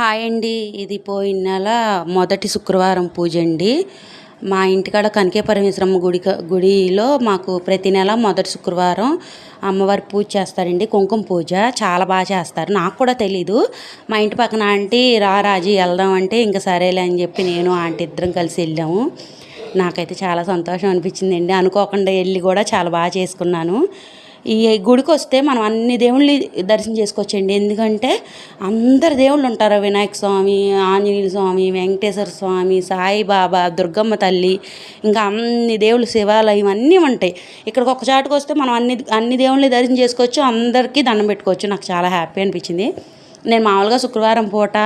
Hi అండి. ఇది పోయిన నెల మొదటి శుక్రవారం పూజ అండి. మా ఇంటికాడ కనకే పరమేశ్వరమ్మ గుడిలో మాకు ప్రతి నెల మొదటి శుక్రవారం అమ్మవారి పూజ చేస్తారండి. కుంకుమ పూజ చాలా బాగా చేస్తారు. నాకు కూడా తెలీదు. మా ఇంటి పక్కన ఆంటీ రాజీ వెళ్దాం అంటే ఇంకా సరేలే అని చెప్పి నేను ఆంటీ ఇద్దరం కలిసి వెళ్ళాము. నాకైతే చాలా సంతోషం అనిపించిందండి. అనుకోకుండా వెళ్ళి కూడా చాలా బాగా చేసుకున్నాను. ఈ గుడికి వస్తే మనం అన్ని దేవుళ్ళని దర్శనం చేసుకోవచ్చండి. ఎందుకంటే అందరు దేవుళ్ళు ఉంటారు. వినాయక స్వామి, ఆంజనేయ స్వామి, వెంకటేశ్వర స్వామి, సాయిబాబా, దుర్గమ్మ తల్లి, ఇంకా అన్ని దేవుళ్ళు, శివాలయం అన్నీ ఉంటాయి. ఇక్కడికి ఒక చాటుకు వస్తే మనం అన్ని దేవుళ్ళని దర్శనం చేసుకోవచ్చు, అందరికీ దండం పెట్టుకోవచ్చు. నాకు చాలా హ్యాపీ అనిపించింది. నేను మామూలుగా శుక్రవారం పూట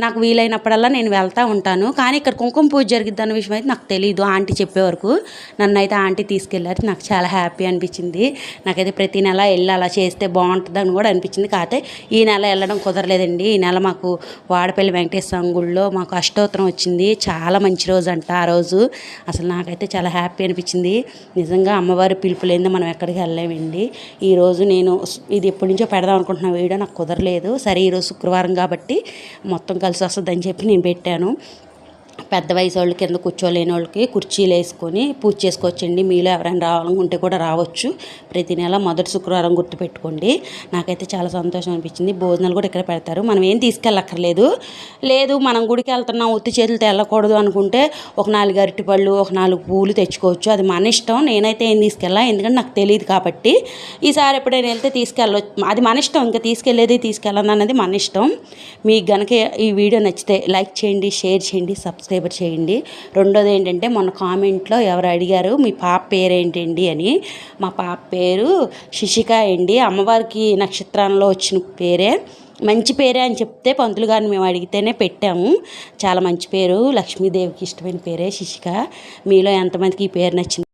నాకు వీలైనప్పుడల్లా నేను వెళ్తూ ఉంటాను. కానీ ఇక్కడ కుంకుమ పూజ జరిగిద్ది అన్న విషయం అయితే నాకు తెలియదు. ఆంటీ చెప్పే వరకు నన్ను అయితే ఆంటీ తీసుకెళ్ళారు. నాకు చాలా హ్యాపీ అనిపించింది. నాకైతే ప్రతి నెల వెళ్ళి అలా చేస్తే బాగుంటుందని కూడా అనిపించింది. కాకపోతే ఈ నెల వెళ్ళడం కుదరలేదండి. ఈ నెల మాకు వాడపల్లి వెంకటేశ్వర గుడిలో మాకు అష్టోత్తరం వచ్చింది. చాలా మంచి రోజు అంట ఆ రోజు. అసలు నాకైతే చాలా హ్యాపీ అనిపించింది. నిజంగా అమ్మవారి పిలుపు లేనిదే మనం ఎక్కడికి వెళ్ళలేమండి. ఈరోజు నేను ఇది ఎప్పటి నుంచో పెడదాం అనుకుంటున్న వీడియో నాకు కుదరలేదు. సరే ఈరోజు శుక్రవారం కాబట్టి మొత్తం కలిసి వస్తుందని చెప్పి నేను పెట్టాను. పెద్ద వయసు వాళ్ళు కింద కూర్చోలేని వాళ్ళకి కుర్చీలు వేసుకొని పూజ చేసుకోవచ్చండి. మీలో ఎవరైనా రావాలనుకుంటే కూడా రావచ్చు. ప్రతి నెల మొదటి శుక్రవారం గుర్తుపెట్టుకోండి. నాకైతే చాలా సంతోషం అనిపించింది. భోజనాలు కూడా ఇక్కడ పెడతారు. మనం ఏం తీసుకెళ్ళక్కర్లేదు. లేదు మనం గుడికి వెళ్తున్నాం ఉత్తి చేతులతో వెళ్ళకూడదు అనుకుంటే ఒక 4 అరటిపళ్ళు, ఒక 4 పూలు తెచ్చుకోవచ్చు. అది మన ఇష్టం. నేనైతే ఏం తీసుకెళ్ళా, ఎందుకంటే నాకు తెలియదు కాబట్టి. ఈసారి ఎప్పుడైనా వెళ్తే తీసుకెళ్ళవచ్చు. అది మన ఇష్టం. ఇంకా తీసుకెళ్ళేది తీసుకెళ్ళదు అన్నది మన ఇష్టం. మీకు గనక ఈ వీడియో నచ్చితే లైక్ చేయండి, షేర్ చేయండి, సబ్స్క్రైబ్ చేయండి. రెండోది ఏంటంటే మొన్న కామెంట్లో ఎవరు అడిగారు మీ పాప పేరేంటండి అని. మా పాప పేరు శిశిక అండి. అమ్మవారికి నక్షత్రంలో వచ్చిన పేరే, మంచి పేరే అని చెప్తే పంతులు గారిని మేము అడిగితేనే పెట్టాము. చాలా మంచి పేరు, లక్ష్మీదేవికి ఇష్టమైన పేరే శిశిక. మీలో ఎంతమందికి ఈ పేరు నచ్చింది?